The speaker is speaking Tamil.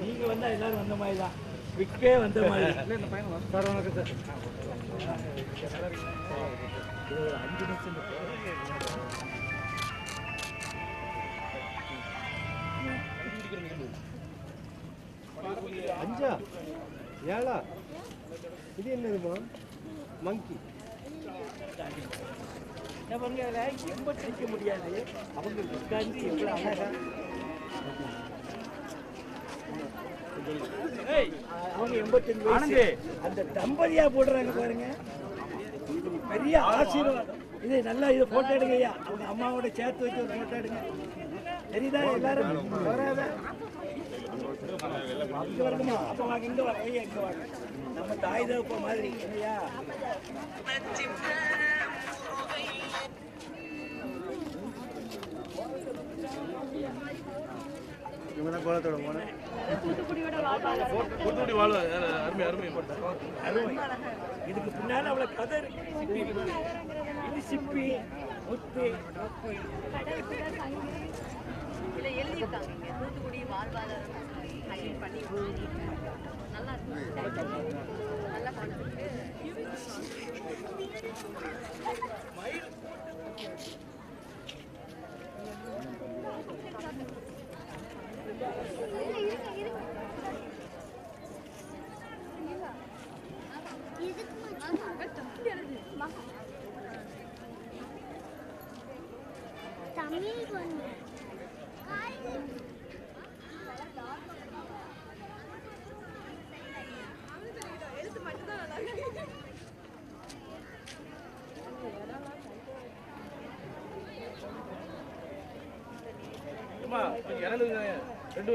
நீங்க வந்தா எல்லாரும் வந்த மாதிரி தான், விக்கே வந்த மாதிரி. சார் வணக்கம் சார். இது ஒரு 5 நிமிஷம் அஞ்சா ஏழா இது என்னதுமா மங்கி பாருங்க, எம்பட்டு நிற்க முடியாது. அவங்க உட்காந்து எவ்வளோ அழகா அவங்க 85 வயசு அந்த தம்பதியா போடுறாங்க பாருங்க. இது பெரிய ஆசீர்வாதம். இது நல்லா இது போட்டோ எடுங்க ஐயா. அவங்க அம்மாவோட சேர்த்து வச்சு ஒரு போட்டோ எடுங்க. தெரியுதா எல்லாரும்? வராத இங்க வரணுமா? அப்ப வாங்க, இங்க வாங்க ஐயா, இங்க வாங்க. நம்ம தாய் தகப்ப மாதிரி இல்லையா? கோலத்தோட போன இதுக்கு பின்னால அவ்வளவு கதை இருக்கு. இது சிப்பி முத்து எழுதியிருக்காங்க. தூத்துக்குடி வாழ்வாதாரம் ஹைலைட் பண்ணி நல்லா இருக்கு. நல்லா கான்செப்ட். ரெண்டு